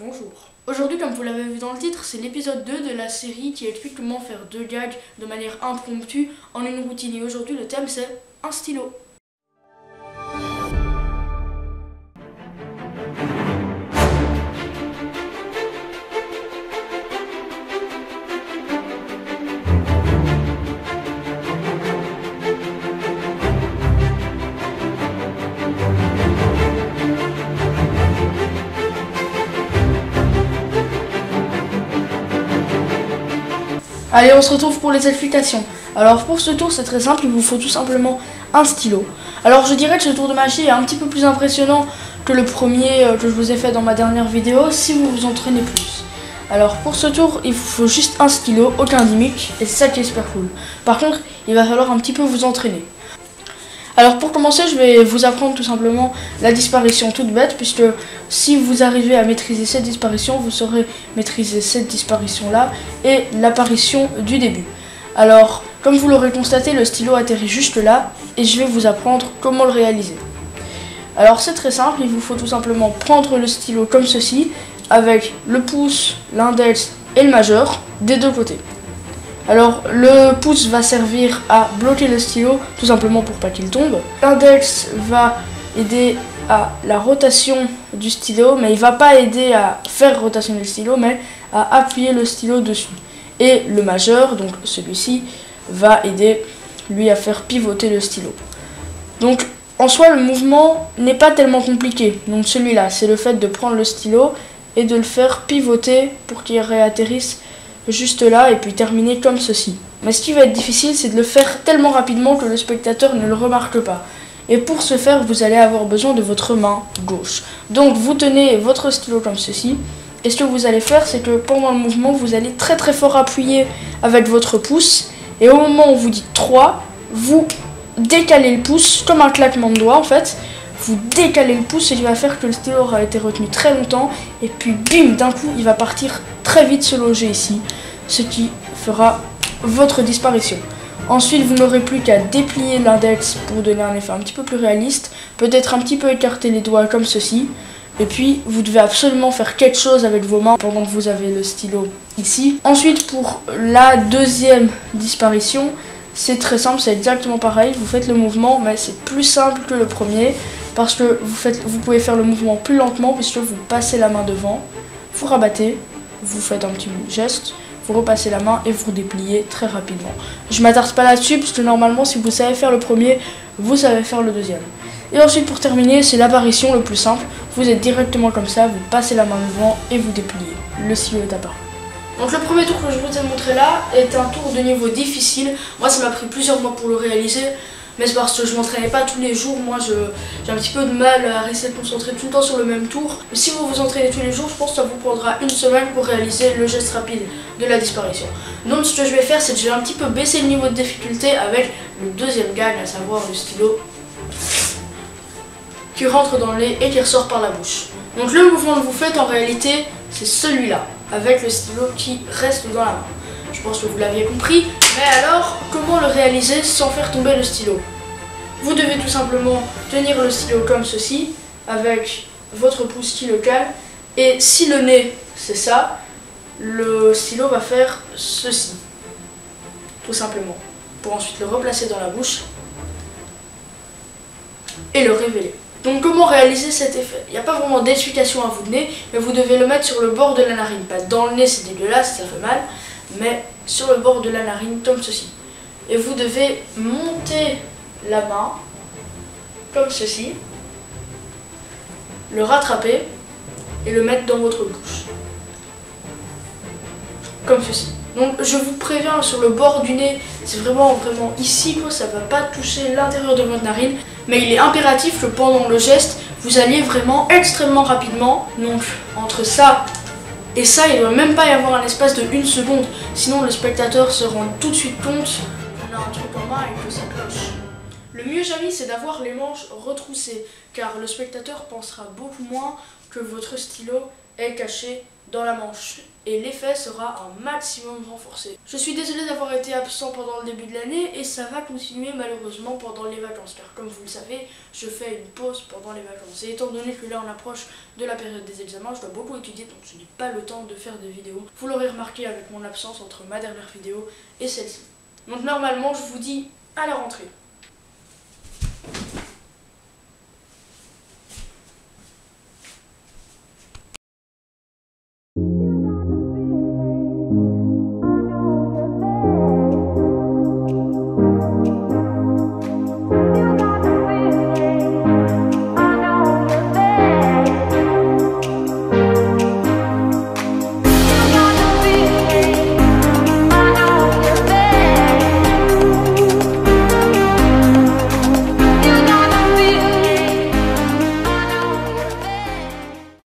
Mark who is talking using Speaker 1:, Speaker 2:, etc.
Speaker 1: Bonjour. Aujourd'hui, comme vous l'avez vu dans le titre, c'est l'épisode 2 de la série qui explique comment faire 2 gags de manière impromptue en une routine. Et aujourd'hui, le thème c'est un stylo. Allez, on se retrouve pour les explications. Alors pour ce tour, c'est très simple, il vous faut tout simplement un stylo. Alors je dirais que ce tour de magie est un petit peu plus impressionnant que le premier que je vous ai fait dans ma dernière vidéo, si vous vous entraînez plus. Alors pour ce tour, il vous faut juste un stylo, aucun gimmick, et c'est ça qui est super cool. Par contre, il va falloir un petit peu vous entraîner. Alors pour commencer, je vais vous apprendre tout simplement la disparition toute bête, puisque si vous arrivez à maîtriser cette disparition, vous saurez maîtriser cette disparition-là et l'apparition du début. Alors, comme vous l'aurez constaté, le stylo atterrit juste là, et je vais vous apprendre comment le réaliser. Alors c'est très simple, il vous faut tout simplement prendre le stylo comme ceci, avec le pouce, l'index et le majeur des deux côtés. Alors le pouce va servir à bloquer le stylo, tout simplement pour pas qu'il tombe. L'index va aider à la rotation du stylo, mais il va pas aider à faire rotationner le stylo, mais à appuyer le stylo dessus. Et le majeur, donc celui-ci, va aider lui à faire pivoter le stylo. Donc en soi le mouvement n'est pas tellement compliqué. Donc celui-là, c'est le fait de prendre le stylo et de le faire pivoter pour qu'il réatterrisse juste là et puis terminer comme ceci. Mais ce qui va être difficile, c'est de le faire tellement rapidement que le spectateur ne le remarque pas. Et pour ce faire, vous allez avoir besoin de votre main gauche. Donc vous tenez votre stylo comme ceci, et ce que vous allez faire, c'est que pendant le mouvement, vous allez très très fort appuyer avec votre pouce, et au moment où vous dites 3, vous décalez le pouce, comme un claquement de doigts en fait. Vous décalez le pouce et il va faire que le stylo aura été retenu très longtemps, et puis bim, d'un coup il va partir très vite se loger ici, ce qui fera votre disparition. Ensuite vous n'aurez plus qu'à déplier l'index pour donner un effet un petit peu plus réaliste, peut-être un petit peu écarter les doigts comme ceci, et puis vous devez absolument faire quelque chose avec vos mains pendant que vous avez le stylo ici. Ensuite pour la deuxième disparition, c'est très simple, c'est exactement pareil, vous faites le mouvement, mais c'est plus simple que le premier, parce que vous pouvez faire le mouvement plus lentement, puisque vous passez la main devant, vous rabattez, vous faites un petit geste, vous repassez la main et vous dépliez très rapidement. Je ne m'attarde pas là-dessus, parce que normalement, si vous savez faire le premier, vous savez faire le deuxième. Et ensuite, pour terminer, c'est l'apparition le plus simple. Vous êtes directement comme ça, vous passez la main devant et vous dépliez. Le stylo est apparu. Donc le premier tour que je vous ai montré là est un tour de niveau difficile. Moi ça m'a pris plusieurs mois pour le réaliser, mais c'est parce que je m'entraînais pas tous les jours. Moi j'ai un petit peu de mal à rester concentré tout le temps sur le même tour. Mais si vous vous entraînez tous les jours, je pense que ça vous prendra une semaine pour réaliser le geste rapide de la disparition. Donc ce que je vais faire, c'est que je vais un petit peu baisser le niveau de difficulté avec le deuxième gag, à savoir le stylo qui rentre dans le nez et qui ressort par la bouche. Donc le mouvement que vous faites en réalité, c'est celui-là, avec le stylo qui reste dans la main. Je pense que vous l'aviez compris, mais alors, comment le réaliser sans faire tomber le stylo? Vous devez tout simplement tenir le stylo comme ceci, avec votre pouce qui le cale, et si le nez, c'est ça, le stylo va faire ceci, tout simplement, pour ensuite le replacer dans la bouche et le révéler. Donc comment réaliser cet effet? Il n'y a pas vraiment d'explication à vous donner, mais vous devez le mettre sur le bord de la narine. Pas dans le nez, c'est dégueulasse, ça fait mal, mais sur le bord de la narine, comme ceci. Et vous devez monter la main, comme ceci, le rattraper et le mettre dans votre bouche. Comme ceci. Donc je vous préviens, sur le bord du nez, c'est vraiment ici, quoi, ça ne va pas toucher l'intérieur de votre narine. Mais il est impératif que pendant le geste, vous alliez vraiment extrêmement rapidement. Donc entre ça et ça, il ne doit même pas y avoir un espace de 1 seconde. Sinon le spectateur se rend tout de suite compte qu'on a un truc en main et que ça cloche. Le mieux, Jamy, c'est d'avoir les manches retroussées, car le spectateur pensera beaucoup moins que votre stylo est caché dans la manche et l'effet sera un maximum renforcé. Je suis désolé d'avoir été absent pendant le début de l'année et ça va continuer malheureusement pendant les vacances car comme vous le savez, je fais une pause pendant les vacances et étant donné que là on approche de la période des examens, je dois beaucoup étudier donc je n'ai pas le temps de faire de vidéos. Vous l'aurez remarqué avec mon absence entre ma dernière vidéo et celle-ci. Donc normalement je vous dis à la rentrée.